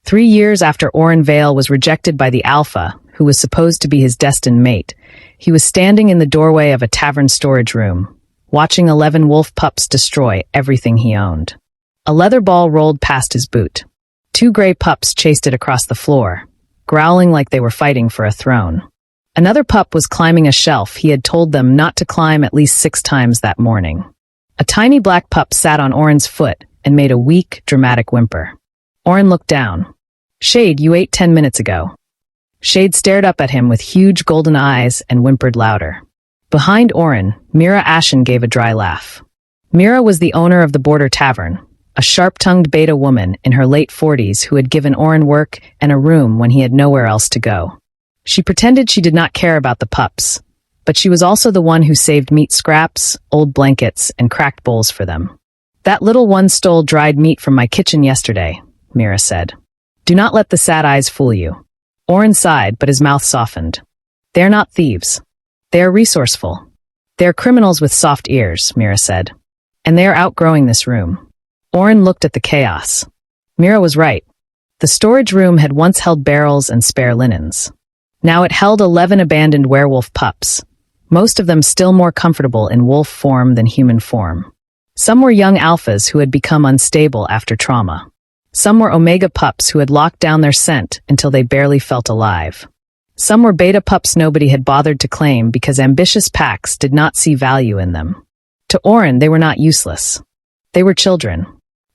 3 years after Oren Vale was rejected by the Alpha, who was supposed to be his destined mate, he was standing in the doorway of a tavern storage room, watching 11 wolf pups destroy everything he owned. A leather ball rolled past his boot. 2 gray pups chased it across the floor, growling like they were fighting for a throne. Another pup was climbing a shelf he had told them not to climb at least 6 times that morning. A tiny black pup sat on Oren's foot and made a weak, dramatic whimper. Oren looked down. "Shade, you ate 10 minutes ago." Shade stared up at him with huge golden eyes and whimpered louder. Behind Oren, Mira Ashen gave a dry laugh. Mira was the owner of the Border Tavern, a sharp-tongued beta woman in her late 40s who had given Oren work and a room when he had nowhere else to go. She pretended she did not care about the pups, but she was also the one who saved meat scraps, old blankets, and cracked bowls for them. "That little one stole dried meat from my kitchen yesterday," Mira said. "Do not let the sad eyes fool you." Oren sighed, but his mouth softened. "They are not thieves. They are resourceful. They are criminals with soft ears," Mira said. "And they are outgrowing this room." Oren looked at the chaos. Mira was right. The storage room had once held barrels and spare linens. Now it held 11 abandoned werewolf pups, most of them still more comfortable in wolf form than human form. Some were young alphas who had become unstable after trauma. Some were omega pups who had locked down their scent until they barely felt alive. Some were beta pups nobody had bothered to claim because ambitious packs did not see value in them. To Oren, they were not useless. They were children.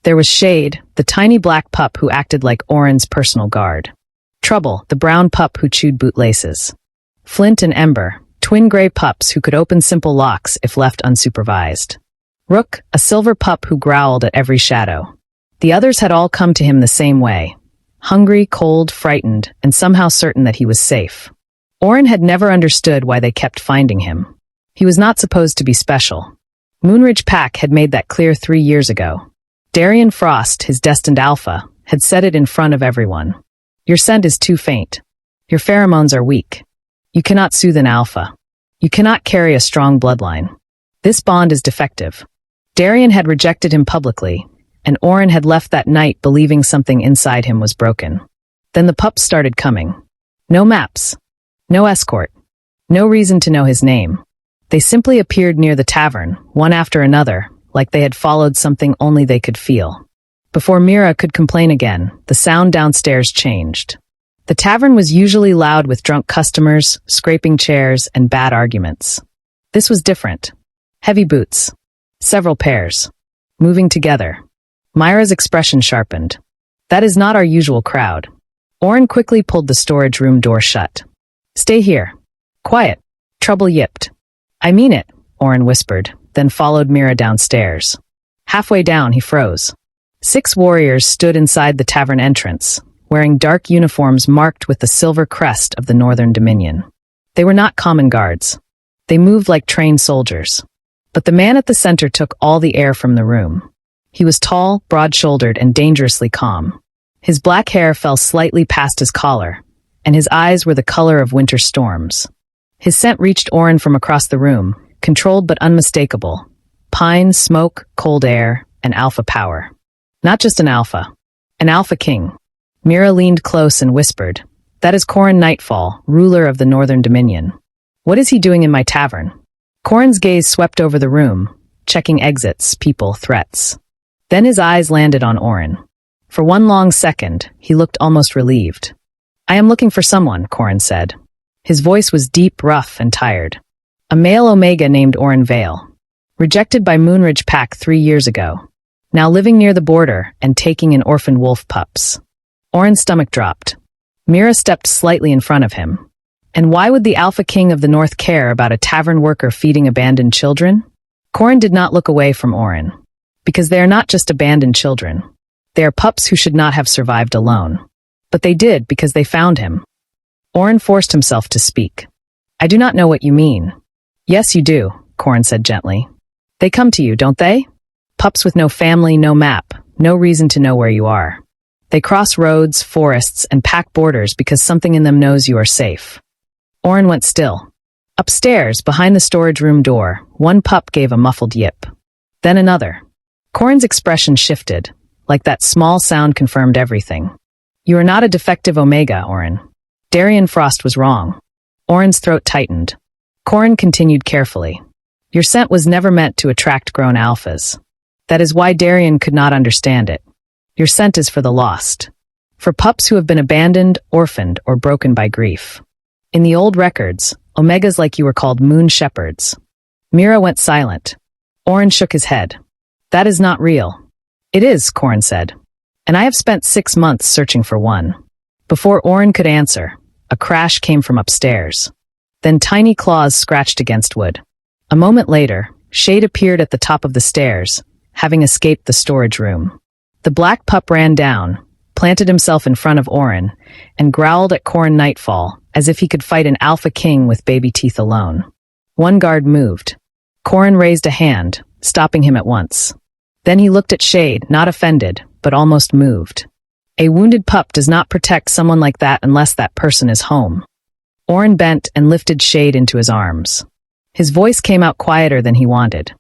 There was Shade, the tiny black pup who acted like Oren's personal guard. Trouble, the brown pup who chewed bootlaces. Flint and Ember, twin gray pups who could open simple locks if left unsupervised. Rook, a silver pup who growled at every shadow. The others had all come to him the same way. Hungry, cold, frightened, and somehow certain that he was safe. Oren had never understood why they kept finding him. He was not supposed to be special. Moonridge Pack had made that clear 3 years ago. Darian Frost, his destined alpha, had said it in front of everyone. "Your scent is too faint. Your pheromones are weak. You cannot soothe an alpha. You cannot carry a strong bloodline. This bond is defective." Darian had rejected him publicly, and Oren had left that night believing something inside him was broken. Then the pups started coming. No maps. No escort. No reason to know his name. They simply appeared near the tavern, one after another, like they had followed something only they could feel. Before Mira could complain again, the sound downstairs changed. The tavern was usually loud with drunk customers, scraping chairs, and bad arguments. This was different. Heavy boots. Several pairs. Moving together. Myra's expression sharpened. "That is not our usual crowd." Oren quickly pulled the storage room door shut. "Stay here. Quiet." Trouble yipped. "I mean it," Oren whispered, then followed Mira downstairs. Halfway down, he froze. 6 warriors stood inside the tavern entrance, wearing dark uniforms marked with the silver crest of the Northern Dominion. They were not common guards. They moved like trained soldiers. But the man at the center took all the air from the room. He was tall, broad-shouldered, and dangerously calm. His black hair fell slightly past his collar, and his eyes were the color of winter storms. His scent reached Oren from across the room, controlled but unmistakable. Pine, smoke, cold air, and alpha power. Not just an alpha king. Mira leaned close and whispered, "That is Corin Nightfall, ruler of the Northern Dominion. What is he doing in my tavern?" Corin's gaze swept over the room, checking exits, people, threats. Then his eyes landed on Oren. For one long second, he looked almost relieved. "I am looking for someone," Corin said. His voice was deep, rough, and tired. "A male Omega named Oren Vale. Rejected by Moonridge Pack 3 years ago. Now living near the border and taking in orphan wolf pups." Oren's stomach dropped. Mira stepped slightly in front of him. And why would the Alpha King of the North care about a tavern worker feeding abandoned children? Corin did not look away from Oren. Because they are not just abandoned children. They are pups who should not have survived alone. But they did because they found him. Oren forced himself to speak. "I do not know what you mean." "Yes, you do," Corin said gently. "They come to you, don't they? Pups with no family, no map, no reason to know where you are. They cross roads, forests, and pack borders because something in them knows you are safe." Oren went still. Upstairs, behind the storage room door, one pup gave a muffled yip. Then another. Corin's expression shifted, like that small sound confirmed everything. You are not a defective Omega, Oren. Darian Frost was wrong. Oren's throat tightened. Corin continued carefully. Your scent was never meant to attract grown alphas. That is why Darian could not understand it. Your scent is for the lost. For pups who have been abandoned, orphaned, or broken by grief. In the old records, Omegas like you were called moon shepherds. Mira went silent. Oren shook his head. That is not real. It is, Corin said. And I have spent 6 months searching for one. Before Oren could answer, a crash came from upstairs. Then tiny claws scratched against wood. A moment later, Shade appeared at the top of the stairs, having escaped the storage room. The black pup ran down, planted himself in front of Oren, and growled at Corin Nightfall, as if he could fight an alpha king with baby teeth alone. One guard moved. Corin raised a hand, stopping him at once. Then he looked at Shade, not offended, but almost moved. A wounded pup does not protect someone like that unless that person is home. Oren bent and lifted Shade into his arms. His voice came out quieter than he wanted.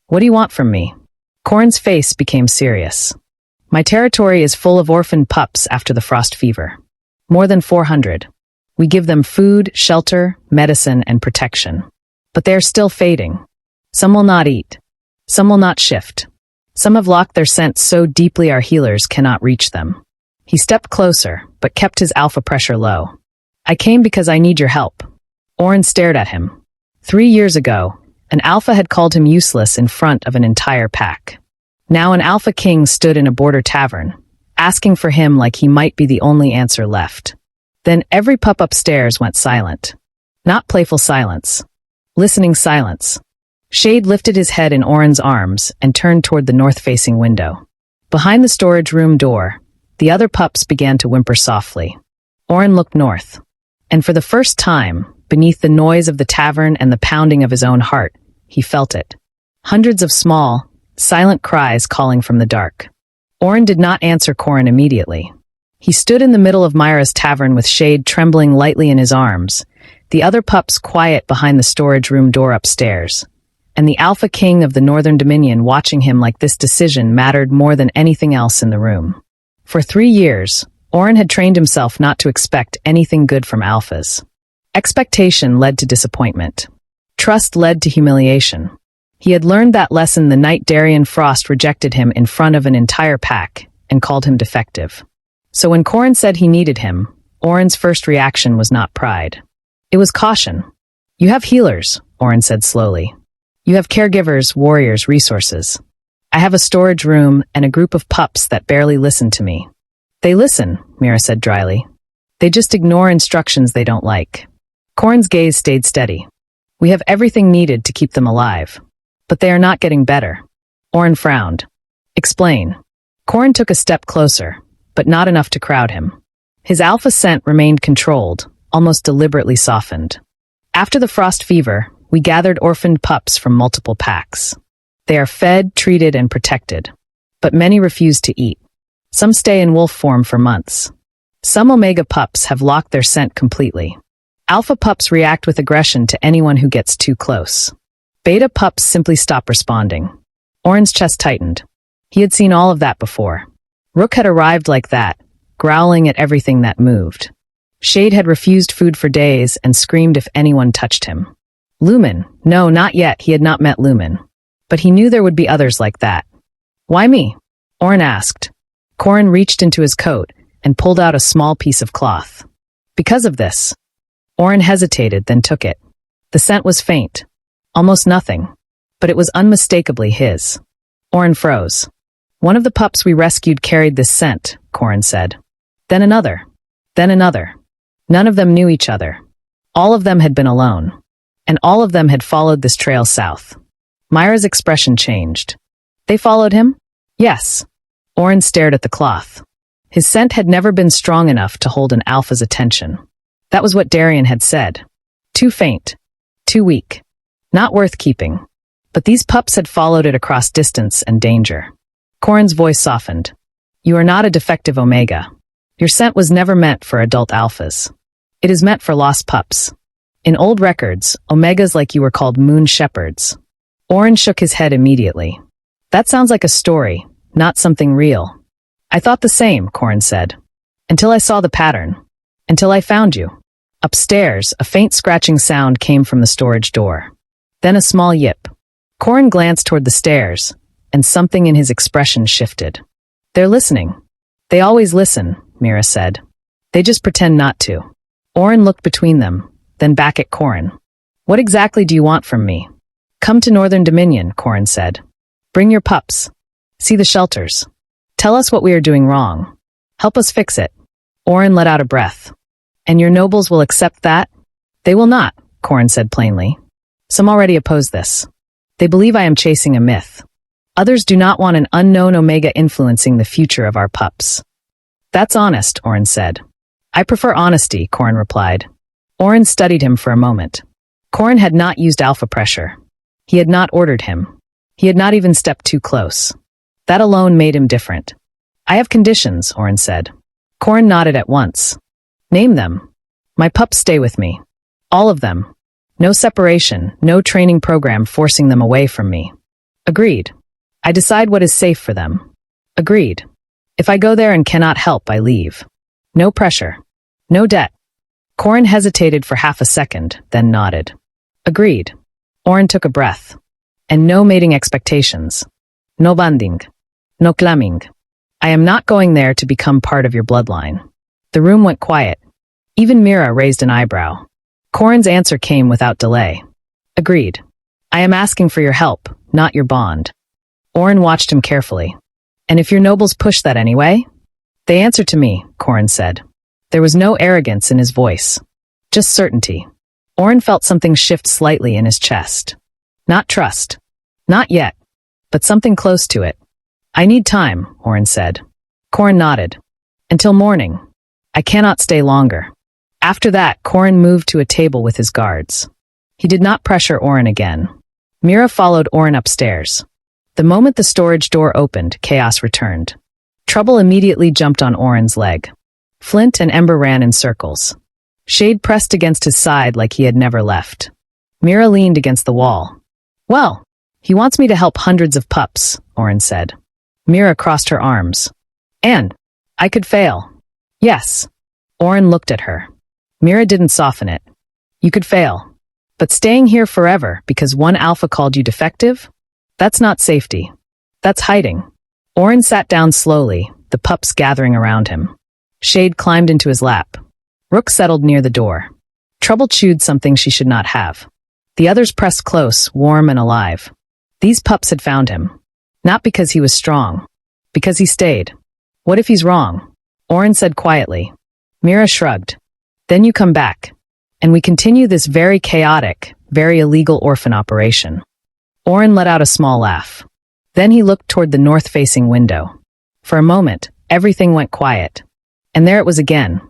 What do you want from me? Corin's face became serious. My territory is full of orphaned pups after the frost fever. More than 400. We give them food, shelter, medicine, and protection. But they are still fading. Some will not eat. Some will not shift. Some have locked their scent so deeply our healers cannot reach them. He stepped closer, but kept his alpha pressure low. I came because I need your help. Oren stared at him. 3 years ago, an alpha had called him useless in front of an entire pack. Now an alpha king stood in a border tavern, asking for him like he might be the only answer left. Then every pup upstairs went silent. Not playful silence. Listening silence. Shade lifted his head in Oren's arms and turned toward the north-facing window. Behind the storage room door, the other pups began to whimper softly. Oren looked north. And for the first time, beneath the noise of the tavern and the pounding of his own heart, he felt it. Hundreds of small, silent cries calling from the dark. Oren did not answer Corin immediately. He stood in the middle of Myra's tavern with Shade trembling lightly in his arms, the other pups quiet behind the storage room door upstairs, and the Alpha King of the Northern Dominion watching him like this decision mattered more than anything else in the room. For 3 years, Oren had trained himself not to expect anything good from alphas. Expectation led to disappointment. Trust led to humiliation. He had learned that lesson the night Darian Frost rejected him in front of an entire pack and called him defective. So when Corin said he needed him, Oren's first reaction was not pride. It was caution. You have healers, Oren said slowly. You have caregivers, warriors, resources. I have a storage room and a group of pups that barely listen to me. They listen, Mira said dryly. They just ignore instructions they don't like. Corin's gaze stayed steady. We have everything needed to keep them alive. But they are not getting better. Oren frowned. Explain. Corin took a step closer, but not enough to crowd him. His alpha scent remained controlled, almost deliberately softened. After the frost fever, we gathered orphaned pups from multiple packs. They are fed, treated, and protected. But many refuse to eat. Some stay in wolf form for months. Some Omega pups have locked their scent completely. Alpha pups react with aggression to anyone who gets too close. Beta pups simply stop responding. Oren's chest tightened. He had seen all of that before. Rook had arrived like that, growling at everything that moved. Shade had refused food for days and screamed if anyone touched him. Lumen, no, not yet, he had not met Lumen. But he knew there would be others like that. Why me? Oren asked. Corin reached into his coat and pulled out a small piece of cloth. Because of this. Oren hesitated, then took it. The scent was faint. Almost nothing. But it was unmistakably his. Oren froze. One of the pups we rescued carried this scent, Corin said. Then another. Then another. None of them knew each other. All of them had been alone. And all of them had followed this trail south. Myra's expression changed. They followed him? Yes. Oren stared at the cloth. His scent had never been strong enough to hold an alpha's attention. That was what Darian had said. Too faint. Too weak. Not worth keeping. But these pups had followed it across distance and danger. Corin's voice softened. You are not a defective Omega. Your scent was never meant for adult alphas. It is meant for lost pups. In old records, Omegas like you were called moon shepherds. Oren shook his head immediately. That sounds like a story, not something real. I thought the same, Corin said. Until I saw the pattern. Until I found you. Upstairs, a faint scratching sound came from the storage door. Then a small yip. Corin glanced toward the stairs, and something in his expression shifted. They're listening. They always listen, Mira said. They just pretend not to. Oren looked between them, then back at Corin. What exactly do you want from me? Come to Northern Dominion, Corin said. Bring your pups. See the shelters. Tell us what we are doing wrong. Help us fix it. Oren let out a breath. And your nobles will accept that? They will not, Corin said plainly. Some already oppose this. They believe I am chasing a myth. Others do not want an unknown Omega influencing the future of our pups. That's honest, Oren said. I prefer honesty, Corin replied. Oren studied him for a moment. Corin had not used alpha pressure. He had not ordered him. He had not even stepped too close. That alone made him different. I have conditions, Oren said. Corin nodded at once. Name them. My pups stay with me. All of them. No separation, no training program forcing them away from me. Agreed. I decide what is safe for them. Agreed. If I go there and cannot help, I leave. No pressure. No debt. Corin hesitated for half a second, then nodded. Agreed. Oren took a breath. And no mating expectations. No banding. No clamming. I am not going there to become part of your bloodline. The room went quiet. Even Mira raised an eyebrow. Corin's answer came without delay. Agreed. I am asking for your help, not your bond. Oren watched him carefully. And if your nobles push that anyway? They answer to me, Corin said. There was no arrogance in his voice. Just certainty. Oren felt something shift slightly in his chest. Not trust. Not yet. But something close to it. I need time, Oren said. Corin nodded. Until morning. I cannot stay longer. After that, Corin moved to a table with his guards. He did not pressure Oren again. Mira followed Oren upstairs. The moment the storage door opened, chaos returned. Trouble immediately jumped on Oren's leg. Flint and Ember ran in circles. Shade pressed against his side like he had never left. Mira leaned against the wall. Well, he wants me to help hundreds of pups, Oren said. Mira crossed her arms. And I could fail. Yes. Oren looked at her. Mira didn't soften it. You could fail. But staying here forever because one alpha called you defective? That's not safety. That's hiding. Oren sat down slowly, the pups gathering around him. Shade climbed into his lap. Rook settled near the door. Trouble chewed something she should not have. The others pressed close, warm and alive. These pups had found him. Not because he was strong. Because he stayed. What if he's wrong? Oren said quietly. Mira shrugged. Then you come back. And we continue this very chaotic, very illegal orphan operation. Oren let out a small laugh. Then he looked toward the north-facing window. For a moment, everything went quiet. And there it was again.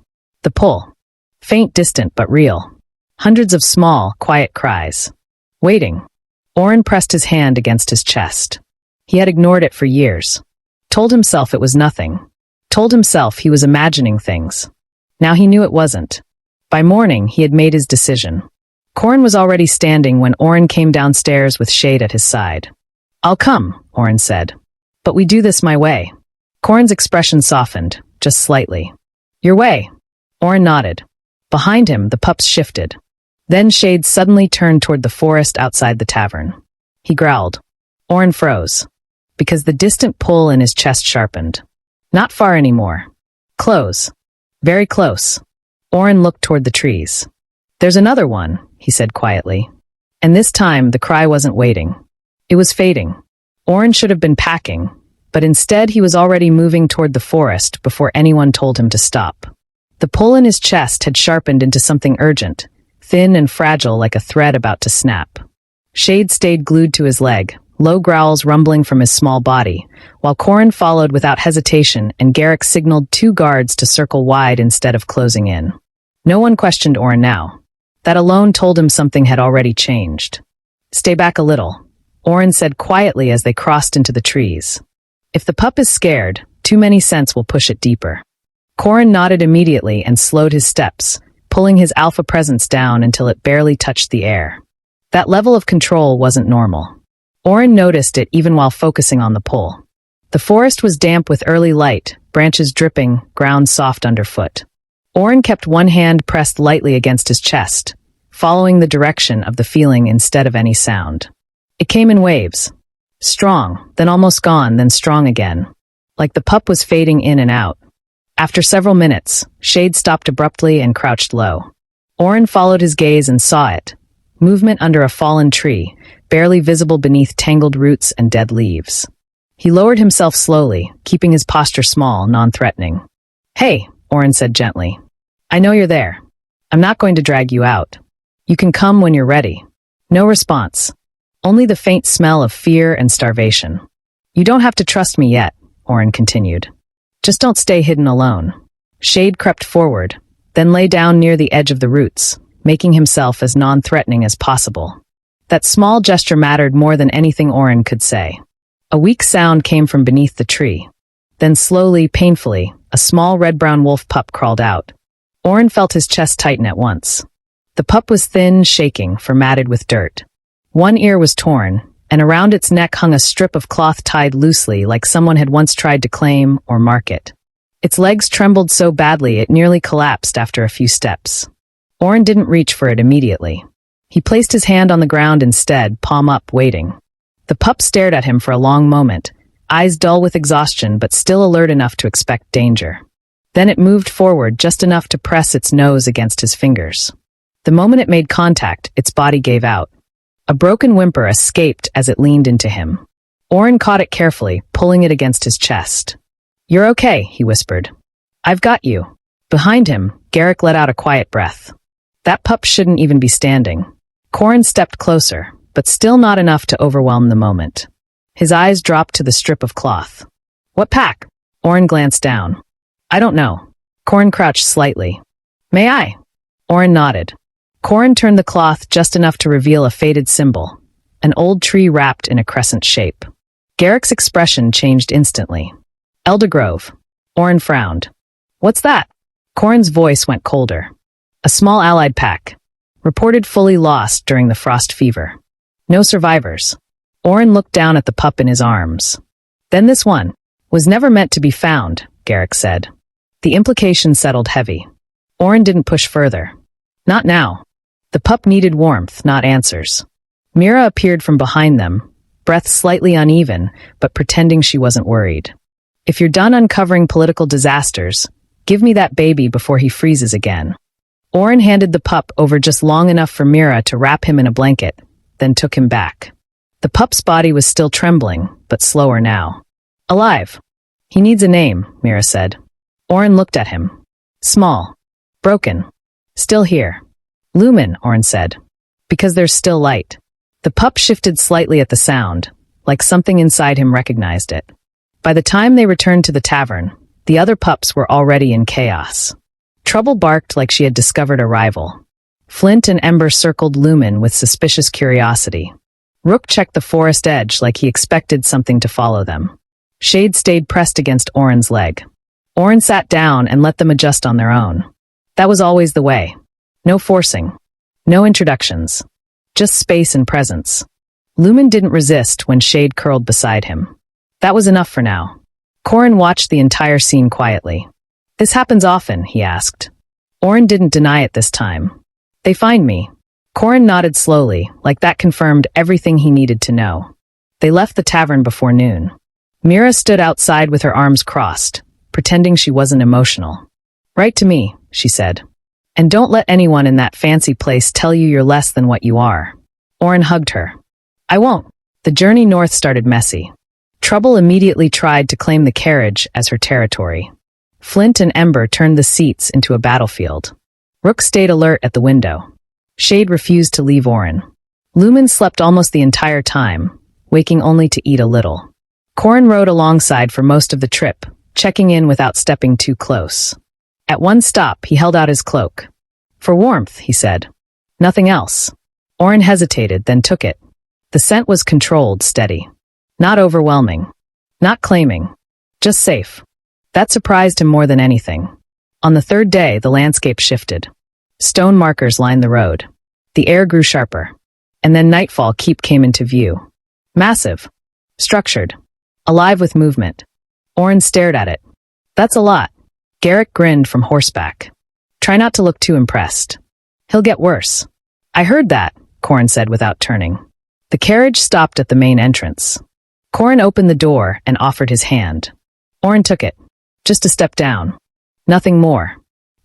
The pull. Faint, distant, but real. Hundreds of small, quiet cries. Waiting. Oren pressed his hand against his chest. He had ignored it for years. Told himself it was nothing. Told himself he was imagining things. Now he knew it wasn't. By morning, he had made his decision. Corin was already standing when Oren came downstairs with Shade at his side. I'll come, Oren said. But we do this my way. Corin's expression softened, just slightly. Your way. Oren nodded. Behind him, the pups shifted. Then Shade suddenly turned toward the forest outside the tavern. He growled. Oren froze. Because the distant pull in his chest sharpened. Not far anymore. Close. Very close. Oren looked toward the trees. There's another one, he said quietly. And this time, the cry wasn't waiting. It was fading. Oren should have been packing, but instead he was already moving toward the forest before anyone told him to stop. The pull in his chest had sharpened into something urgent, thin and fragile like a thread about to snap. Shade stayed glued to his leg, low growls rumbling from his small body, while Corin followed without hesitation and Garrick signaled 2 guards to circle wide instead of closing in. No one questioned Oren now. That alone told him something had already changed. Stay back a little, Oren said quietly as they crossed into the trees. If the pup is scared, too many scents will push it deeper. Corin nodded immediately and slowed his steps, pulling his alpha presence down until it barely touched the air. That level of control wasn't normal. Oren noticed it even while focusing on the pull. The forest was damp with early light, branches dripping, ground soft underfoot. Oren kept one hand pressed lightly against his chest, following the direction of the feeling instead of any sound. It came in waves. Strong, then almost gone, then strong again. Like the pup was fading in and out. After several minutes, Shade stopped abruptly and crouched low. Oren followed his gaze and saw it. Movement under a fallen tree, barely visible beneath tangled roots and dead leaves. He lowered himself slowly, keeping his posture small, non-threatening. "Hey," Oren said gently. "I know you're there. I'm not going to drag you out. You can come when you're ready." No response. Only the faint smell of fear and starvation. "You don't have to trust me yet," Oren continued. "Just don't stay hidden alone." Shade crept forward, then lay down near the edge of the roots, making himself as non-threatening as possible. That small gesture mattered more than anything Oren could say. A weak sound came from beneath the tree. Then slowly, painfully, a small red-brown wolf pup crawled out. Oren felt his chest tighten at once. The pup was thin, shaking, formatted with dirt. One ear was torn, and around its neck hung a strip of cloth tied loosely like someone had once tried to claim or mark it. Its legs trembled so badly it nearly collapsed after a few steps. Oren didn't reach for it immediately. He placed his hand on the ground instead, palm up, waiting. The pup stared at him for a long moment, eyes dull with exhaustion but still alert enough to expect danger. Then it moved forward just enough to press its nose against his fingers. The moment it made contact, its body gave out. A broken whimper escaped as it leaned into him. Oren caught it carefully, pulling it against his chest. "You're okay," he whispered. "I've got you." Behind him, Garrick let out a quiet breath. That pup shouldn't even be standing. Corin stepped closer, but still not enough to overwhelm the moment. His eyes dropped to the strip of cloth. "What pack?" Oren glanced down. "I don't know." Corin crouched slightly. "May I?" Oren nodded. Corin turned the cloth just enough to reveal a faded symbol, an old tree wrapped in a crescent shape. Garrick's expression changed instantly. "Elder Grove." Oren frowned. "What's that?" Corin's voice went colder. "A small allied pack. Reported fully lost during the frost fever. No survivors." Oren looked down at the pup in his arms. "Then this one was never meant to be found," Garrick said. The implication settled heavy. Oren didn't push further. Not now. The pup needed warmth, not answers. Mira appeared from behind them, breath slightly uneven, but pretending she wasn't worried. "If you're done uncovering political disasters, give me that baby before he freezes again." Oren handed the pup over just long enough for Mira to wrap him in a blanket, then took him back. The pup's body was still trembling, but slower now. "Alive. He needs a name," Mira said. Oren looked at him. "Small. Broken. Still here." "Lumen," Oren said. "Because there's still light." The pup shifted slightly at the sound, like something inside him recognized it. By the time they returned to the tavern, the other pups were already in chaos. Trouble barked like she had discovered a rival. Flint and Ember circled Lumen with suspicious curiosity. Rook checked the forest edge like he expected something to follow them. Shade stayed pressed against Oren's leg. Oren sat down and let them adjust on their own. That was always the way. No forcing. No introductions. Just space and presence. Lumen didn't resist when Shade curled beside him. That was enough for now. Corin watched the entire scene quietly. "This happens often?" he asked. Oren didn't deny it this time. "They find me." Corin nodded slowly, like that confirmed everything he needed to know. They left the tavern before noon. Mira stood outside with her arms crossed, pretending she wasn't emotional. "Write to me," she said. "And don't let anyone in that fancy place tell you you're less than what you are." Oren hugged her. "I won't." The journey north started messy. Trouble immediately tried to claim the carriage as her territory. Flint and Ember turned the seats into a battlefield. Rook stayed alert at the window. Shade refused to leave Oren. Lumen slept almost the entire time, waking only to eat a little. Corin rode alongside for most of the trip, checking in without stepping too close. At one stop, he held out his cloak. "For warmth," he said. "Nothing else." Oren hesitated, then took it. The scent was controlled, steady. Not overwhelming. Not claiming. Just safe. That surprised him more than anything. On the third day, the landscape shifted. Stone markers lined the road. The air grew sharper. And then nightfall came into view. Massive. Structured. alive with movement. Oren stared at it. That's a lot. Garrick grinned from horseback. Try not to look too impressed. He'll get worse. I heard that, Corin said without turning. The carriage stopped at the main entrance. Corin opened the door and offered his hand. Oren took it. Just a step down. Nothing more.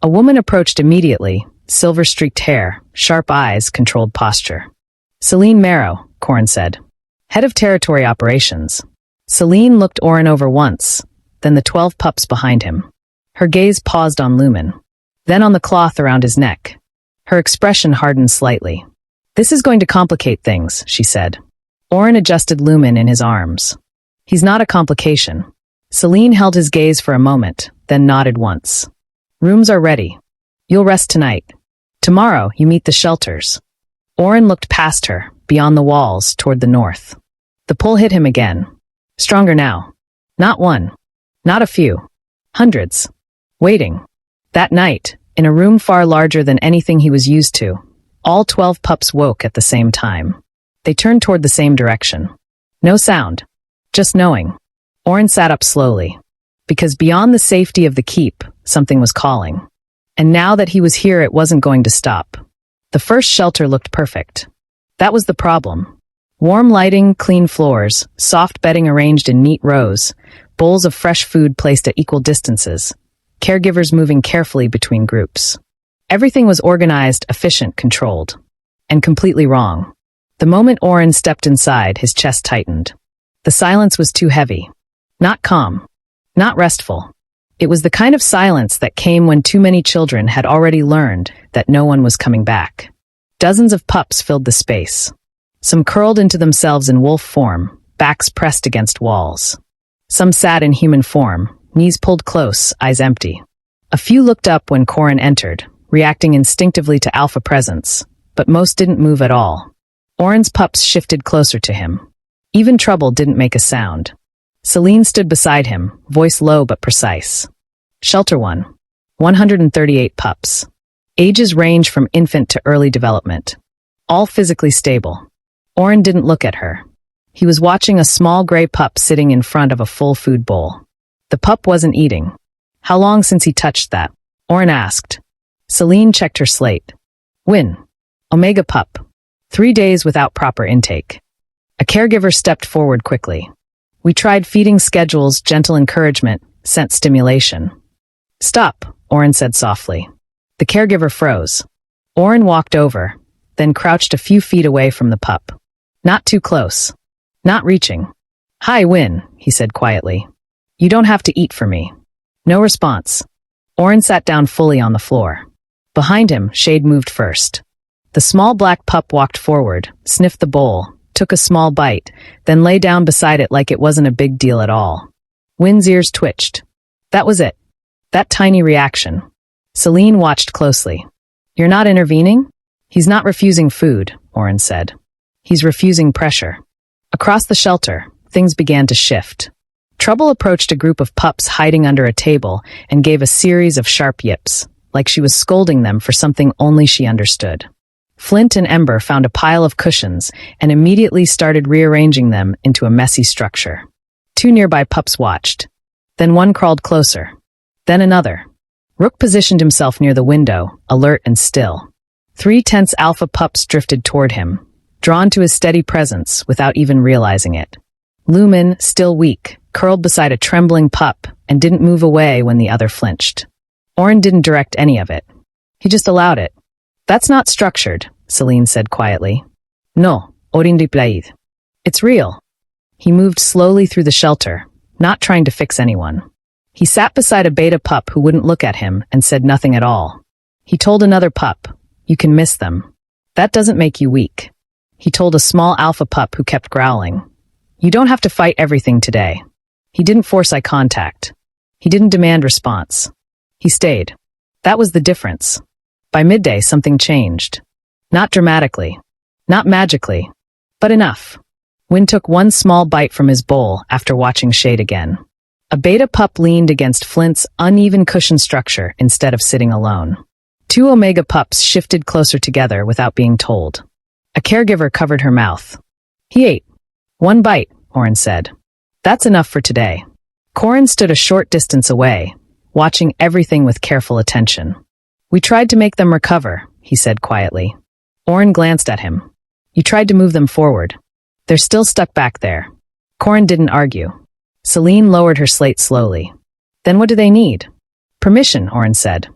A woman approached immediately, silver-streaked hair, sharp eyes, controlled posture. Celine Marrow, Corin said. Head of Territory Operations. Celine looked Oren over once, then the 12 pups behind him. Her gaze paused on Lumen, then on the cloth around his neck. Her expression hardened slightly. This is going to complicate things, she said. Oren adjusted Lumen in his arms. He's not a complication. Celine held his gaze for a moment, then nodded once. Rooms are ready. You'll rest tonight. Tomorrow, you meet the shelters. Oren looked past her, beyond the walls, toward the north. The pull hit him again. Stronger now. Not one. Not a few. Hundreds. Waiting. That night, in a room far larger than anything he was used to, all 12 pups woke at the same time. They turned toward the same direction. No sound. Just knowing. Oren sat up slowly. Because beyond the safety of the keep, something was calling. And now that he was here, it wasn't going to stop. The first shelter looked perfect. That was the problem. Warm lighting, clean floors, soft bedding arranged in neat rows, bowls of fresh food placed at equal distances, caregivers moving carefully between groups. Everything was organized, efficient, controlled. And completely wrong. The moment Oren stepped inside, his chest tightened. The silence was too heavy. Not calm. Not restful. It was the kind of silence that came when too many children had already learned that no one was coming back. Dozens of pups filled the space. Some curled into themselves in wolf form, backs pressed against walls. Some sat in human form, knees pulled close, eyes empty. A few looked up when Corin entered, reacting instinctively to alpha presence, but most didn't move at all. Oren's pups shifted closer to him. Even Trouble didn't make a sound. Celine stood beside him, voice low but precise. Shelter 1. 138 pups. Ages range from infant to early development. All physically stable. Oren didn't look at her. He was watching a small gray pup sitting in front of a full food bowl. The pup wasn't eating. How long since he touched that? Oren asked. Celine checked her slate. Win. Omega pup. 3 days without proper intake. A caregiver stepped forward quickly. We tried feeding schedules, gentle encouragement, scent stimulation. Stop, Oren said softly. The caregiver froze. Oren walked over, then crouched a few feet away from the pup. Not too close. Not reaching. Hi, Win, he said quietly. You don't have to eat for me. No response. Oren sat down fully on the floor. Behind him, Shade moved first. The small black pup walked forward, sniffed the bowl, took a small bite, then lay down beside it like it wasn't a big deal at all. Win's ears twitched. That was it. That tiny reaction. Celine watched closely. You're not intervening? He's not refusing food, Oren said. He's refusing pressure. Across the shelter, things began to shift. Trouble approached a group of pups hiding under a table and gave a series of sharp yips, like she was scolding them for something only she understood. Flint and Ember found a pile of cushions and immediately started rearranging them into a messy structure. 2 nearby pups watched. Then one crawled closer. Then another. Rook positioned himself near the window, alert and still. 3 tense alpha pups drifted toward him, drawn to his steady presence without even realizing it. Lumen, still weak, curled beside a trembling pup and didn't move away when the other flinched. Oren didn't direct any of it. He just allowed it. That's not structured, Celine said quietly. No, Orindiplaid. It's real. He moved slowly through the shelter, not trying to fix anyone. He sat beside a beta pup who wouldn't look at him and said nothing at all. He told another pup, you can miss them. That doesn't make you weak. He told a small alpha pup who kept growling. You don't have to fight everything today. He didn't force eye contact. He didn't demand response. He stayed. That was the difference. By midday, something changed. Not dramatically. Not magically. But enough. Win took one small bite from his bowl after watching Shade again. A beta pup leaned against Flint's uneven cushion structure instead of sitting alone. 2 omega pups shifted closer together without being told. A caregiver covered her mouth. He ate. 1 bite, Oren said. That's enough for today. Corin stood a short distance away, watching everything with careful attention. We tried to make them recover, he said quietly. Oren glanced at him. You tried to move them forward. They're still stuck back there. Corin didn't argue. Celine lowered her slate slowly. Then what do they need? Permission, Oren said.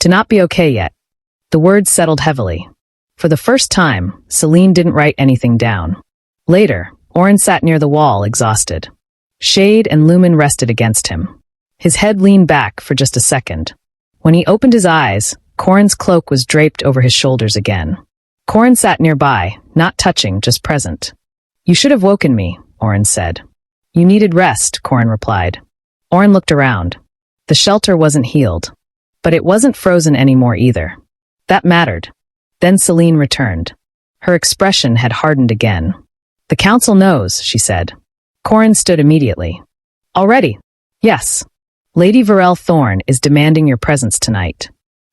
To not be okay yet. The words settled heavily. For the first time, Celine didn't write anything down. Later, Oren sat near the wall, exhausted. Shade and Lumen rested against him. His head leaned back for just a second. When he opened his eyes, Corin's cloak was draped over his shoulders again. Corin sat nearby, not touching, just present. You should have woken me, Oren said. You needed rest, Corin replied. Oren looked around. The shelter wasn't healed. But it wasn't frozen anymore either. That mattered. Then Celine returned. Her expression had hardened again. The council knows, she said. Corin stood immediately. Already? Yes. Lady Varel Thorn is demanding your presence tonight.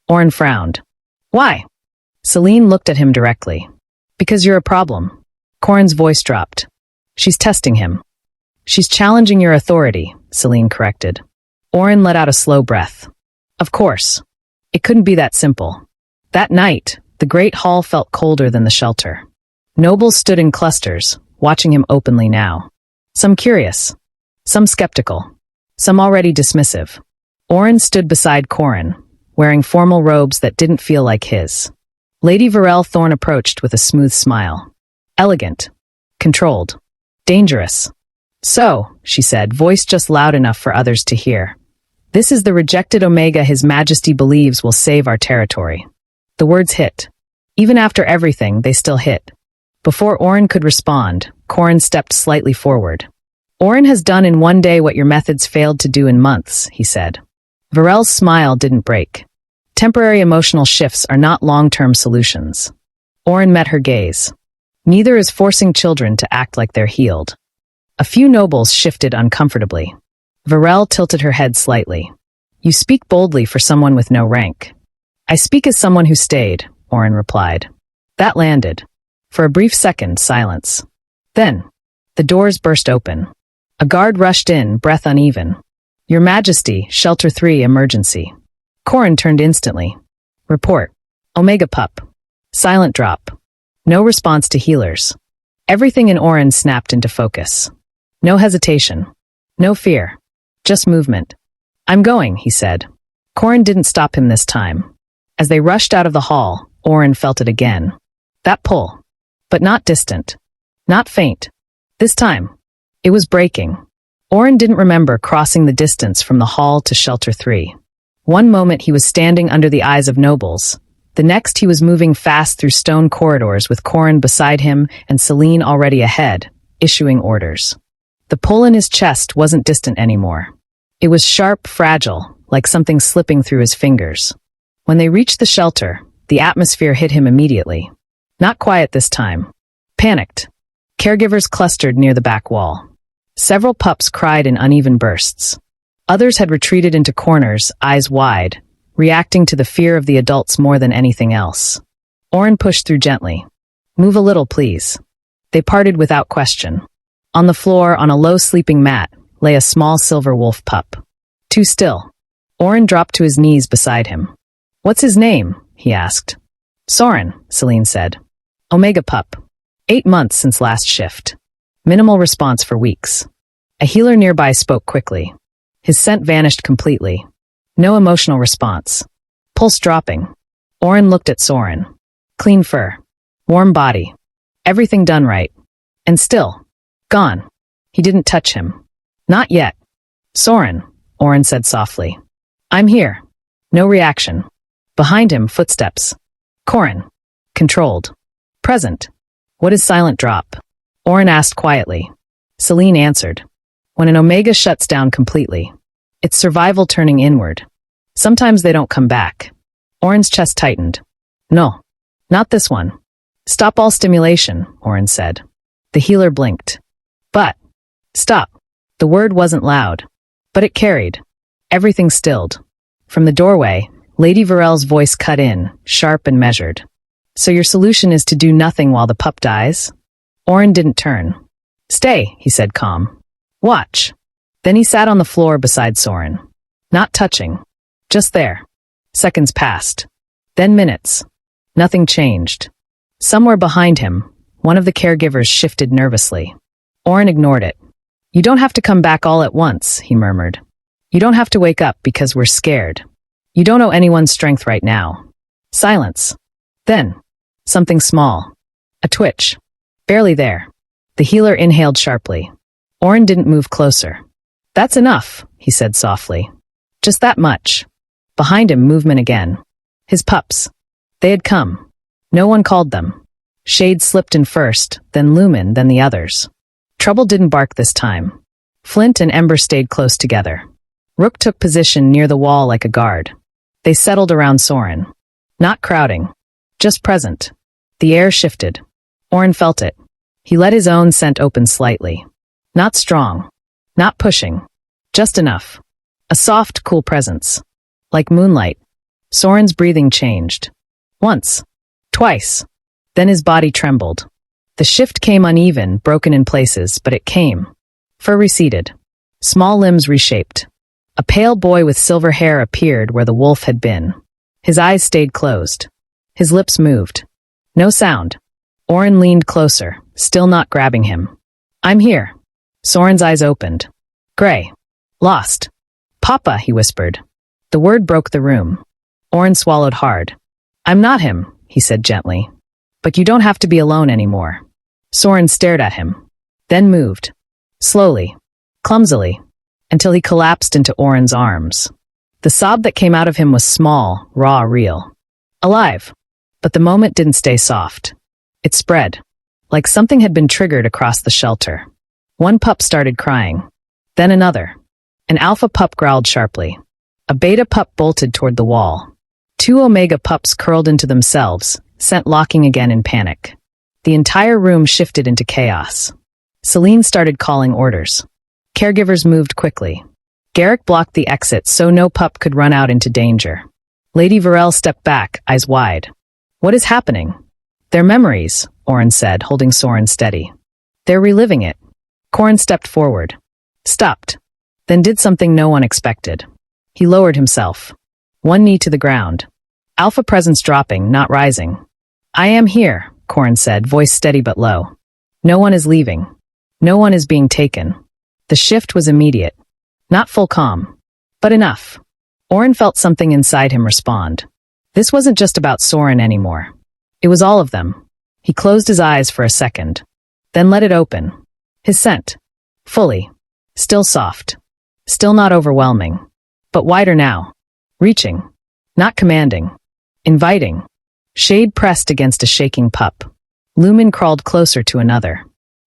Oren frowned. Why? Celine looked at him directly. Because you're a problem. Corin's voice dropped. She's testing him. She's challenging your authority, Celine corrected. Oren let out a slow breath. Of course. It couldn't be that simple. That night, the great hall felt colder than the shelter. Nobles stood in clusters, watching him openly now. Some curious. Some skeptical. Some already dismissive. Oren stood beside Corin, wearing formal robes that didn't feel like his. Lady Varel Thorn approached with a smooth smile. Elegant. Controlled. Dangerous. So, she said, voice just loud enough for others to hear. This is the rejected Omega His Majesty believes will save our territory. The words hit. Even after everything, they still hit. Before Oren could respond, Corin stepped slightly forward. Oren has done in one day what your methods failed to do in months, he said. Varel's smile didn't break. Temporary emotional shifts are not long-term solutions. Oren met her gaze. Neither is forcing children to act like they're healed. A few nobles shifted uncomfortably. Varel tilted her head slightly. You speak boldly for someone with no rank. I speak as someone who stayed, Oren replied. That landed. For a brief second, silence. Then, the doors burst open. A guard rushed in, breath uneven. Your Majesty, Shelter 3, emergency. Corin turned instantly. Report. Omega Pup. Silent drop. No response to healers. Everything in Oren snapped into focus. No hesitation. No fear. Just movement. I'm going, he said. Corin didn't stop him this time. As they rushed out of the hall, Oren felt it again. That pull. But not distant. Not faint. This time, it was breaking. Oren didn't remember crossing the distance from the hall to Shelter 3. One moment he was standing under the eyes of nobles. The next he was moving fast through stone corridors with Corin beside him and Celine already ahead, issuing orders. The pull in his chest wasn't distant anymore. It was sharp, fragile, like something slipping through his fingers. When they reached the shelter, the atmosphere hit him immediately. Not quiet this time. Panicked. Caregivers clustered near the back wall. Several pups cried in uneven bursts. Others had retreated into corners, eyes wide, reacting to the fear of the adults more than anything else. Oren pushed through gently. Move a little, please. They parted without question. On the floor, on a low sleeping mat, lay a small silver wolf pup. Too still. Oren dropped to his knees beside him. What's his name? He asked. Soren, Celine said. Omega Pup. 8 months since last shift. Minimal response for weeks. A healer nearby spoke quickly. His scent vanished completely. No emotional response. Pulse dropping. Oren looked at Soren. Clean fur. Warm body. Everything done right. And still. Gone. He didn't touch him. Not yet. Soren, Oren said softly. I'm here. No reaction. Behind him, footsteps. Corin. Controlled. Present. What is silent drop? Oren asked quietly. Celine answered. When an Omega shuts down completely. It's survival turning inward. Sometimes they don't come back. Oren's chest tightened. No. Not this one. Stop all stimulation, Oren said. The healer blinked. But. Stop. The word wasn't loud. But it carried. Everything stilled. From the doorway, Lady Varel's voice cut in, sharp and measured. So your solution is to do nothing while the pup dies? Oren didn't turn. Stay, he said calm. Watch. Then he sat on the floor beside Soren. Not touching. Just there. Seconds passed. Then minutes. Nothing changed. Somewhere behind him, one of the caregivers shifted nervously. Oren ignored it. You don't have to come back all at once, he murmured. You don't have to wake up because we're scared. You don't owe anyone strength right now. Silence. Then, something small. A twitch. Barely there. The healer inhaled sharply. Oren didn't move closer. That's enough, he said softly. Just that much. Behind him, movement again. His pups. They had come. No one called them. Shade slipped in first, then Lumen, then the others. Trouble didn't bark this time. Flint and Ember stayed close together. Rook took position near the wall like a guard. They settled around Soren. Not crowding. Just present. The air shifted. Oren felt it. He let his own scent open slightly. Not strong. Not pushing. Just enough. A soft, cool presence. Like moonlight. Soren's breathing changed. Once. Twice. Then his body trembled. The shift came uneven, broken in places, but it came. Fur receded. Small limbs reshaped. A pale boy with silver hair appeared where the wolf had been. His eyes stayed closed. His lips moved. No sound. Oren leaned closer, still not grabbing him. I'm here. Soren's eyes opened. Gray. Lost. Papa, he whispered. The word broke the room. Oren swallowed hard. I'm not him, he said gently. But you don't have to be alone anymore. Soren stared at him. Then moved. Slowly. Clumsily. Until he collapsed into Oren's arms. The sob that came out of him was small, raw, real. Alive. But the moment didn't stay soft. It spread. Like something had been triggered across the shelter. One pup started crying. Then another. An alpha pup growled sharply. A beta pup bolted toward the wall. Two omega pups curled into themselves, scent locking again in panic. The entire room shifted into chaos. Celine started calling orders. Caregivers moved quickly. Garrick blocked the exit so no pup could run out into danger. Lady Varel stepped back, eyes wide. What is happening? They're memories, Oren said, holding Soren steady. They're reliving it. Corin stepped forward. Stopped. Then did something no one expected. He lowered himself. One knee to the ground. Alpha presence dropping, not rising. I am here, Corin said, voice steady but low. No one is leaving. No one is being taken. The shift was immediate. Not full calm. But enough. Oren felt something inside him respond. This wasn't just about Soren anymore. It was all of them. He closed his eyes for a second. Then let it open. His scent. Fully. Still soft. Still not overwhelming. But wider now. Reaching. Not commanding. Inviting. Shade pressed against a shaking pup. Lumen crawled closer to another.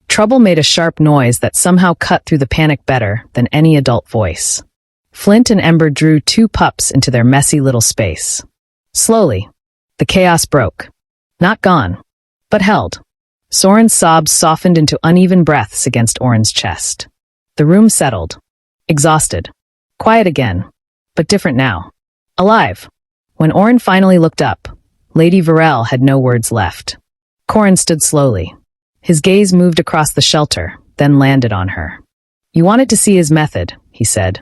Trouble made a sharp noise that somehow cut through the panic better than any adult voice. Flint and Ember drew two pups into their messy little space. Slowly. The chaos broke. Not gone. But held. Soren's sobs softened into uneven breaths against Oren's chest. The room settled. Exhausted. Quiet again. But different now. Alive. When Oren finally looked up, Lady Varel had no words left. Corin stood slowly. His gaze moved across the shelter, then landed on her. You wanted to see his method, he said.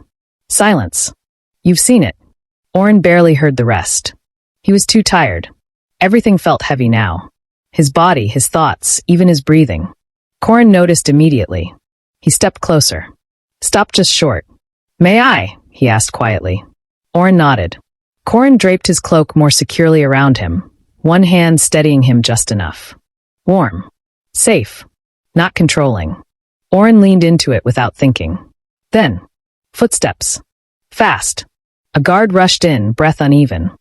Silence. You've seen it. Oren barely heard the rest. He was too tired. Everything felt heavy now. His body, his thoughts, even his breathing. Corin noticed immediately. He stepped closer. Stopped just short. May I? He asked quietly. Oren nodded. Corin draped his cloak more securely around him, one hand steadying him just enough. Warm. Safe. Not controlling. Oren leaned into it without thinking. Then, footsteps. Fast. A guard rushed in, breath uneven.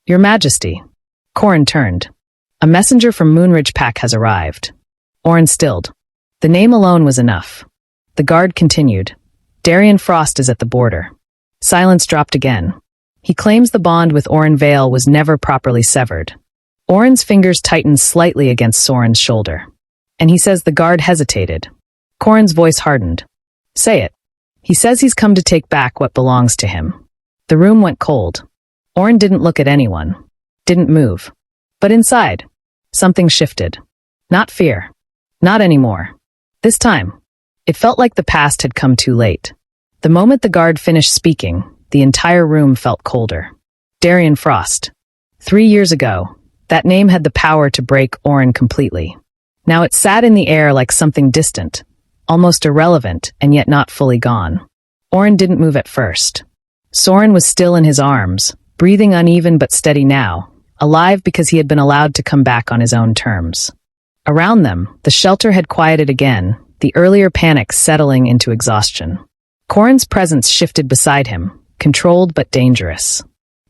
Your Majesty. Corin turned. A messenger from Moonridge Pack has arrived. Oren stilled. The name alone was enough. The guard continued. Darian Frost is at the border. Silence dropped again. He claims the bond with Oren Vale was never properly severed. Oren's fingers tightened slightly against Soren's shoulder. And he says the guard hesitated. Corin's voice hardened. Say it. He says he's come to take back what belongs to him. The room went cold. Oren didn't look at anyone. Didn't move. But inside, something shifted. Not fear. Not anymore. This time, It felt like the past had come too late. The moment the guard finished speaking, the entire room felt colder. Darian Frost. 3 years ago, that name had the power to break Oren completely. Now it sat in the air like something distant, almost irrelevant and yet not fully gone. Oren didn't move at first. Soren was still in his arms, breathing uneven but steady now, alive because he had been allowed to come back on his own terms. Around them, the shelter had quieted again, the earlier panic settling into exhaustion. Corin's presence shifted beside him, controlled but dangerous.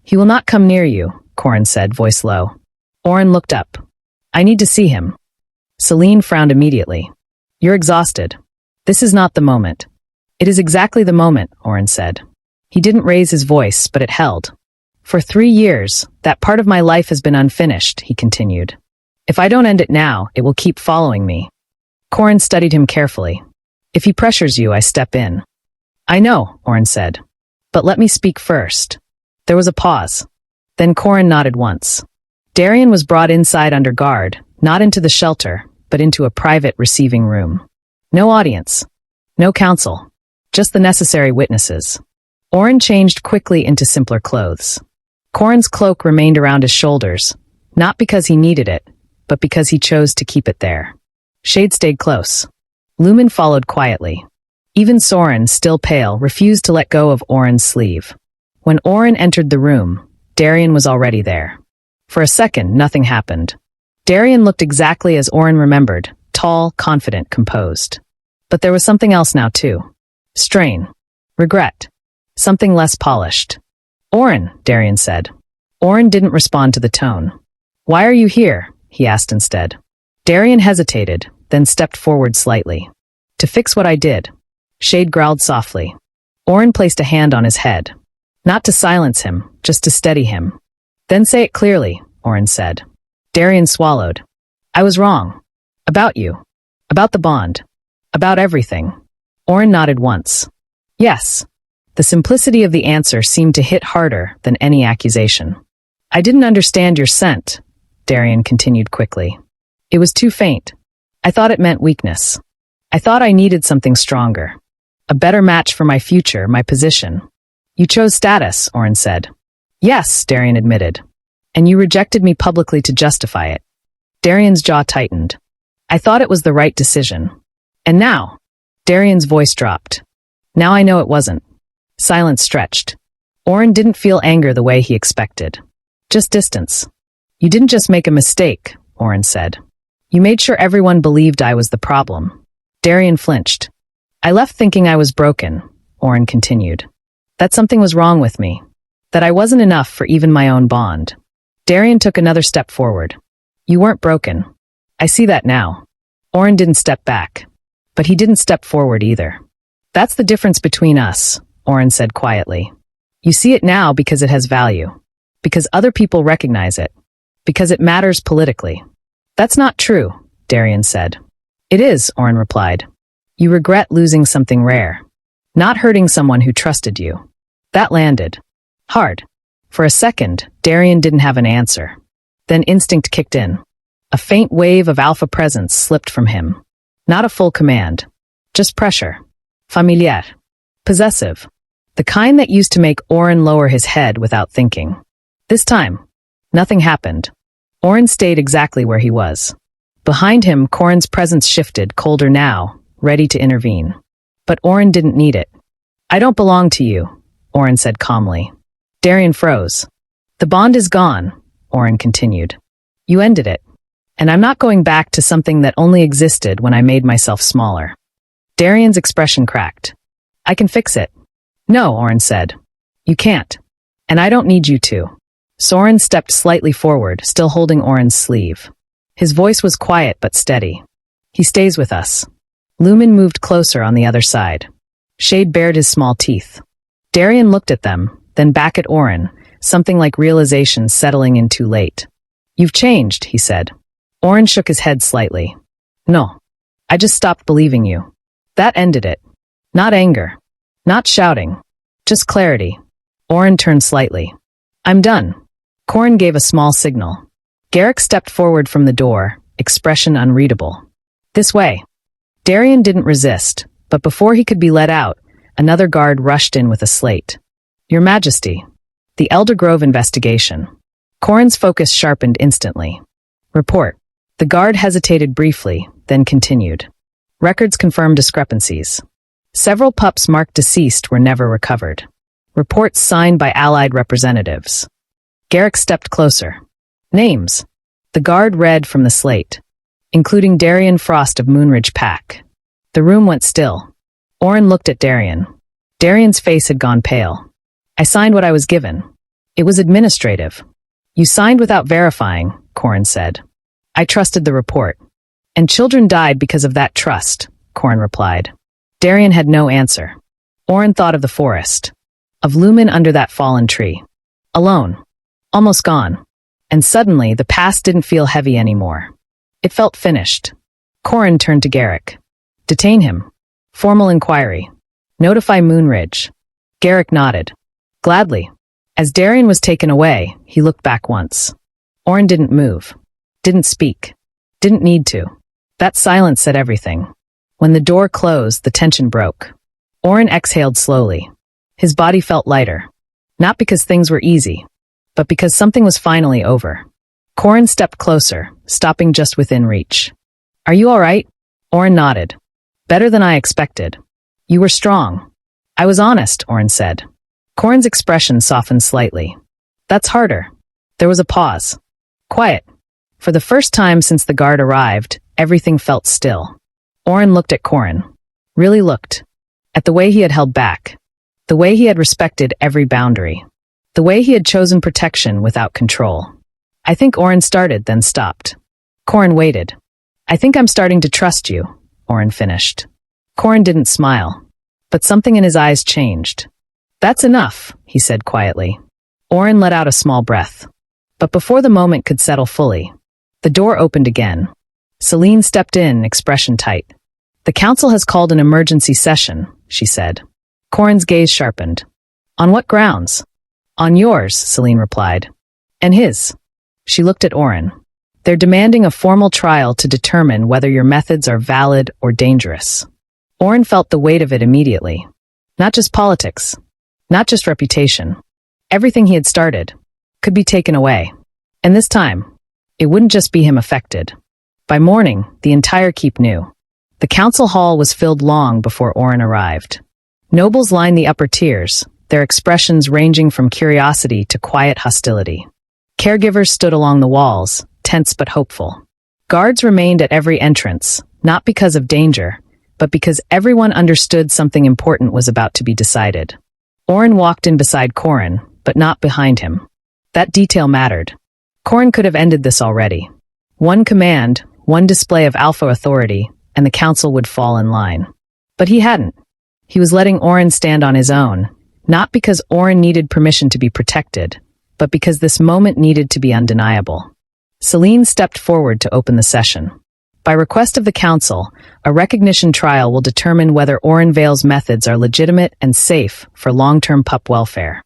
"He will not come near you," Corin said, voice low. Oren looked up. "I need to see him." Celine frowned immediately. "You're exhausted. This is not the moment." "It is exactly the moment," Oren said. He didn't raise his voice, but it held. "For 3 years, that part of my life has been unfinished," he continued. "If I don't end it now, it will keep following me." Corin studied him carefully. "If he pressures you, I step in." "I know," Oren said. "But let me speak first." There was a pause. Then Corin nodded once. Darian was brought inside under guard, not into the shelter, but into a private receiving room. No audience. No counsel. Just the necessary witnesses. Oren changed quickly into simpler clothes. Corin's cloak remained around his shoulders, not because he needed it, but because he chose to keep it there. Shade stayed close. Lumen followed quietly. Even Soren, still pale, refused to let go of Oren's sleeve. When Oren entered the room, Darian was already there. For a second, nothing happened. Darian looked exactly as Oren remembered, tall, confident, composed. But there was something else now, too. Strain. Regret. Something less polished. "Oren," Darian said. Oren didn't respond to the tone. "Why are you here?" he asked instead. Darian hesitated, then stepped forward slightly. "To fix what I did." Shade growled softly. Oren placed a hand on his head. Not to silence him, just to steady him. "Then say it clearly," Oren said. Darian swallowed. "I was wrong. About you. About the bond. About everything." Oren nodded once. "Yes." The simplicity of the answer seemed to hit harder than any accusation. "I didn't understand your scent," Darian continued quickly. "It was too faint. I thought it meant weakness. I thought I needed something stronger. A better match for my future, my position." "You chose status," Oren said. "Yes," Darian admitted. "And you rejected me publicly to justify it." Darian's jaw tightened. "I thought it was the right decision. And now?" Darian's voice dropped. "Now I know it wasn't." Silence stretched. Oren didn't feel anger the way he expected. Just distance. "You didn't just make a mistake," Oren said. "You made sure everyone believed I was the problem." Darian flinched. "I left thinking I was broken," Oren continued. "That something was wrong with me. That I wasn't enough for even my own bond." Darian took another step forward. "You weren't broken. I see that now." Oren didn't step back. But he didn't step forward either. "That's the difference between us," Oren said quietly. "You see it now because it has value. Because other people recognize it. Because it matters politically." "That's not true," Darian said. "It is," Oren replied. "You regret losing something rare. Not hurting someone who trusted you." That landed. Hard. For a second, Darian didn't have an answer. Then instinct kicked in. A faint wave of alpha presence slipped from him. Not a full command. Just pressure. Familiar. Possessive. The kind that used to make Oren lower his head without thinking. This time, nothing happened. Oren stayed exactly where he was. Behind him, Corin's presence shifted, colder now, ready to intervene. But Oren didn't need it. "I don't belong to you," Oren said calmly. Darian froze. "The bond is gone," Oren continued. "You ended it. And I'm not going back to something that only existed when I made myself smaller." Darian's expression cracked. "I can fix it." "No," Oren said. "You can't. And I don't need you to." Soren stepped slightly forward, still holding Oren's sleeve. His voice was quiet but steady. "He stays with us." Lumen moved closer on the other side. Shade bared his small teeth. Darian looked at them, then back at Oren, something like realization settling in too late. "You've changed," he said. Oren shook his head slightly. "No. I just stopped believing you." That ended it. Not anger. Not shouting. Just clarity. Oren turned slightly. "I'm done." Corin gave a small signal. Garrick stepped forward from the door, expression unreadable. "This way." Darian didn't resist, But before he could be let out, another guard rushed in with a slate. Your Majesty. The Elder Grove investigation. Corin's focus sharpened instantly. Report. The guard hesitated briefly, then continued. Records confirm discrepancies. Several pups marked deceased were never recovered. Reports signed by Allied representatives. Garrick stepped closer. Names. The guard read from the slate, including Darian Frost of Moonridge Pack. The room went still. Oren looked at Darian. Darian's face had gone pale. I signed what I was given. It was administrative. You signed without verifying, Corin said. I trusted the report. And children died because of that trust, Corin replied. Darian had no answer. Oren thought of the forest. Of Lumen under that fallen tree. Alone. Almost gone. And suddenly, the past didn't feel heavy anymore. It felt finished. Corin turned to Garrick. Detain him. Formal inquiry. Notify Moonridge. Garrick nodded. Gladly. As Darian was taken away, he looked back once. Oren didn't move. Didn't speak. Didn't need to. That silence said everything. When the door closed, the tension broke. Oren exhaled slowly. His body felt lighter. Not because things were easy, but because something was finally over. Corin stepped closer, stopping just within reach. Are you all right? Oren nodded. Better than I expected. You were strong. I was honest, Oren said. Corin's expression softened slightly. That's harder. There was a pause. Quiet. For the first time since the guard arrived, everything felt still. Oren looked at Corin. Really looked. At the way he had held back. The way he had respected every boundary. The way he had chosen protection without control. I think Oren started, then stopped. Corin waited. I think I'm starting to trust you, Oren finished. Corin didn't smile. But something in his eyes changed. That's enough, he said quietly. Oren let out a small breath. But before the moment could settle fully, the door opened again. Celine stepped in, expression tight. The council has called an emergency session, she said. Corin's gaze sharpened. On what grounds? On yours, Celine replied. And his. She looked at Oren. They're demanding a formal trial to determine whether your methods are valid or dangerous. Oren felt the weight of it immediately. Not just politics. Not just reputation. Everything he had started could be taken away. And this time, it wouldn't just be him affected. By morning, the entire keep knew. The council hall was filled long before Oren arrived. Nobles lined the upper tiers, their expressions ranging from curiosity to quiet hostility. Caregivers stood along the walls, tense but hopeful. Guards remained at every entrance, not because of danger, but because everyone understood something important was about to be decided. Oren walked in beside Corin, but not behind him. That detail mattered. Corin could have ended this already. One command, one display of alpha authority, and the council would fall in line. But he hadn't. He was letting Oren stand on his own, not because Oren needed permission to be protected, but because this moment needed to be undeniable. Celine stepped forward to open the session. By request of the council, a recognition trial will determine whether Oren Vale's methods are legitimate and safe for long-term pup welfare.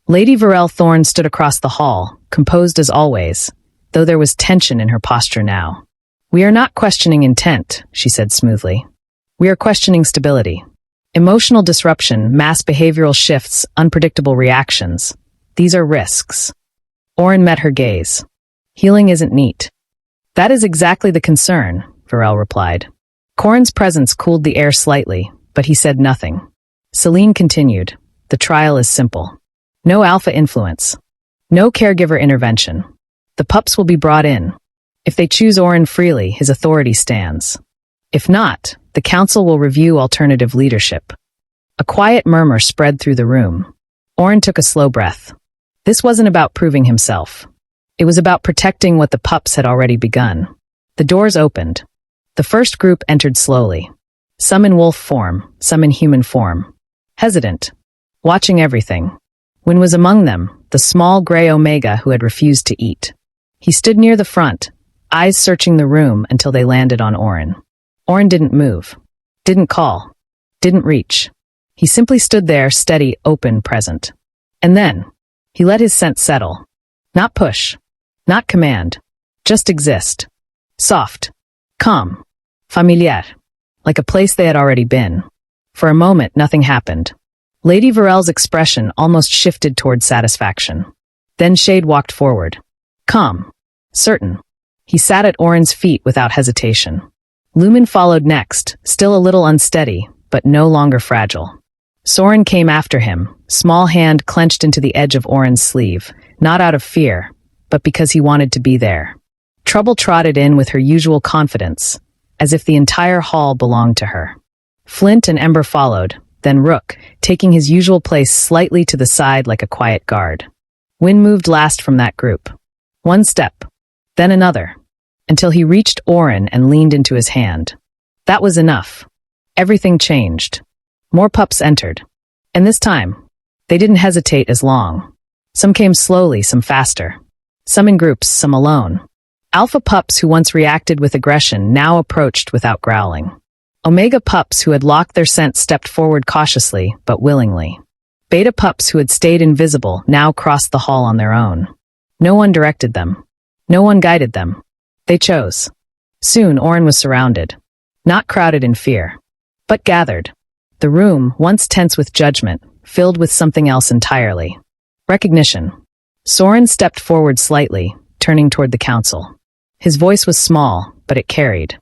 Lady Varel Thorne stood across the hall, composed as always, though there was tension in her posture now. We are not questioning intent, she said smoothly. We are questioning stability. Emotional disruption, mass behavioral shifts, unpredictable reactions. These are risks. Oren met her gaze. Healing isn't neat. That is exactly the concern, Varel replied. Corin's presence cooled the air slightly, but he said nothing. Celine continued. The trial is simple. No alpha influence. No caregiver intervention. The pups will be brought in. If they choose Oren freely, his authority stands. If not, the council will review alternative leadership. A quiet murmur spread through the room. Oren took a slow breath. This wasn't about proving himself. It was about protecting what the pups had already begun. The doors opened. The first group entered slowly. Some in wolf form, some in human form. Hesitant. Watching everything. Wynn was among them, the small gray Omega who had refused to eat. He stood near the front, eyes searching the room until they landed on Oren. Oren didn't move. Didn't call. Didn't reach. He simply stood there, steady, open, present. And then, he let his scent settle. Not push. Not command. Just exist. Soft. Calm. Familiar. Like a place they had already been. For a moment, nothing happened. Lady Varel's expression almost shifted toward satisfaction. Then Shade walked forward. Calm. Certain. He sat at Oren's feet without hesitation. Lumen followed next, still a little unsteady, but no longer fragile. Soren came after him, small hand clenched into the edge of Oren's sleeve, not out of fear, but because he wanted to be there. Trouble trotted in with her usual confidence, as if the entire hall belonged to her. Flint and Ember followed, then Rook, taking his usual place slightly to the side like a quiet guard. Wynn moved last from that group. One step, then another, until he reached Oren and leaned into his hand. That was enough. Everything changed. More pups entered. And this time, they didn't hesitate as long. Some came slowly, some faster. Some in groups, some alone. Alpha pups who once reacted with aggression now approached without growling. Omega pups who had locked their scent stepped forward cautiously, but willingly. Beta pups who had stayed invisible now crossed the hall on their own. No one directed them. No one guided them. They chose. Soon, Oren was surrounded. Not crowded in fear, but gathered. The room, once tense with judgment, filled with something else entirely. Recognition. Soren stepped forward slightly, turning toward the council. His voice was small, but it carried.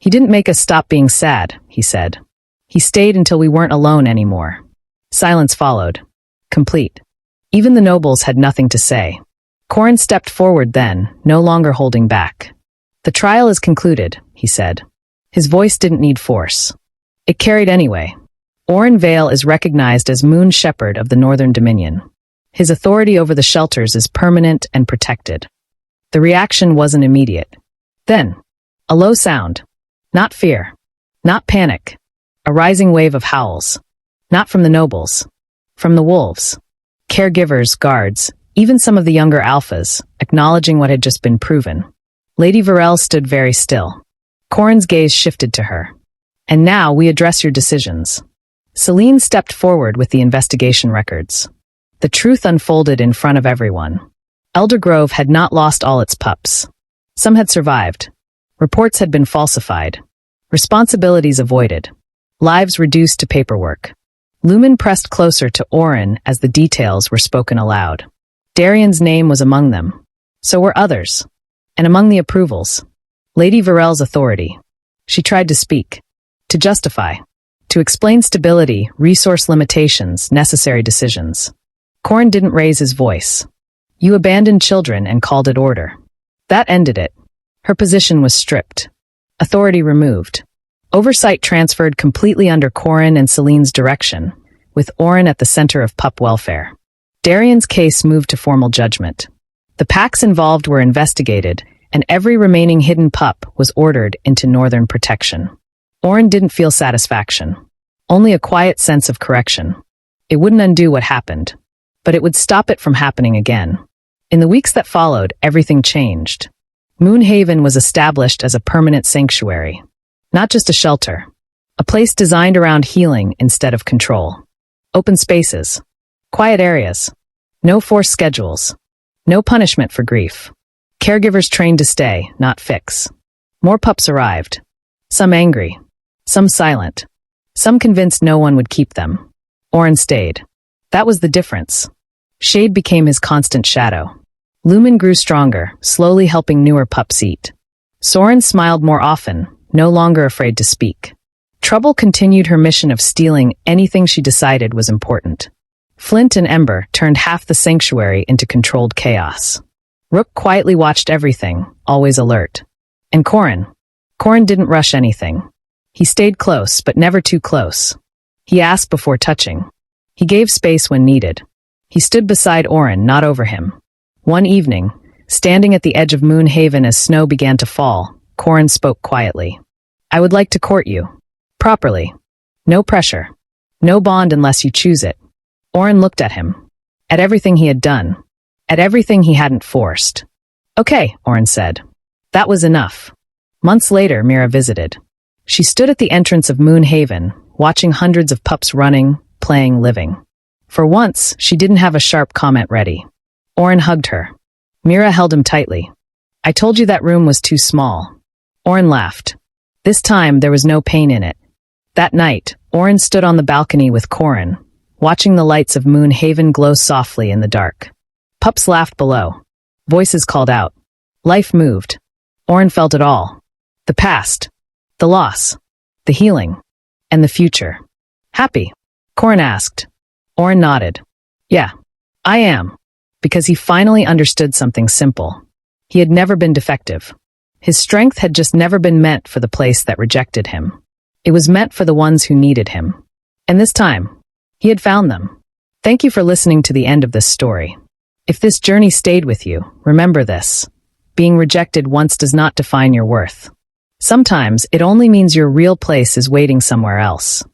He didn't make us stop being sad, he said. He stayed until we weren't alone anymore. Silence followed. Complete. Even the nobles had nothing to say. Corin stepped forward then, no longer holding back. The trial is concluded, he said. His voice didn't need force. It carried anyway. Oren Vale is recognized as Moon Shepherd of the Northern Dominion. His authority over the shelters is permanent and protected. The reaction wasn't immediate. Then, a low sound. Not fear. Not panic. A rising wave of howls. Not from the nobles. From the wolves. Caregivers, guards, even some of the younger alphas, acknowledging what had just been proven. Lady Varel stood very still. Corin's gaze shifted to her. And now we address your decisions. Celine stepped forward with the investigation records. The truth unfolded in front of everyone. Elder Grove had not lost all its pups. Some had survived. Reports had been falsified. Responsibilities avoided. Lives reduced to paperwork. Lumen pressed closer to Oren as the details were spoken aloud. Darian's name was among them. So were others. And among the approvals, Lady Varel's authority. She tried to speak. To justify. To explain stability, resource limitations, necessary decisions. Corin didn't raise his voice. You abandoned children and called it order. That ended it. Her position was stripped. Authority removed. Oversight transferred completely under Corin and Celine's direction, with Oren at the center of pup welfare. Darian's case moved to formal judgment. The packs involved were investigated, and every remaining hidden pup was ordered into northern protection. Oren didn't feel satisfaction. Only a quiet sense of correction. It wouldn't undo what happened, but it would stop it from happening again. In the weeks that followed, everything changed. Moonhaven was established as a permanent sanctuary. Not just a shelter. A place designed around healing instead of control. Open spaces. Quiet areas. No forced schedules. No punishment for grief. Caregivers trained to stay, not fix. More pups arrived. Some angry. Some silent. Some convinced no one would keep them. Oren stayed. That was the difference. Shade became his constant shadow. Lumen grew stronger, slowly helping newer pups eat. Soren smiled more often, no longer afraid to speak. Trouble continued her mission of stealing anything she decided was important. Flint and Ember turned half the sanctuary into controlled chaos. Rook quietly watched everything, always alert. And Corin didn't rush anything. He stayed close, but never too close. He asked before touching. He gave space when needed. He stood beside Oren, not over him. One evening, standing at the edge of Moonhaven as snow began to fall, Corin spoke quietly. I would like to court you. Properly. No pressure. No bond unless you choose it. Oren looked at him. At everything he had done. At everything he hadn't forced. Okay, Oren said. That was enough. Months later, Mira visited. She stood at the entrance of Moonhaven, watching hundreds of pups running, playing, living. For once, she didn't have a sharp comment ready. Oren hugged her. Mira held him tightly. I told you that room was too small. Oren laughed. This time, there was no pain in it. That night, Oren stood on the balcony with Corin, watching the lights of Moon Haven glow softly in the dark. Pups laughed below. Voices called out. Life moved. Oren felt it all. The past. The loss. The healing. And the future. Happy? Corin asked. Oren nodded. Yeah, I am. Because he finally understood something simple. He had never been defective. His strength had just never been meant for the place that rejected him. It was meant for the ones who needed him. And this time, he had found them. Thank you for listening to the end of this story. If this journey stayed with you, remember this. Being rejected once does not define your worth. Sometimes it only means your real place is waiting somewhere else.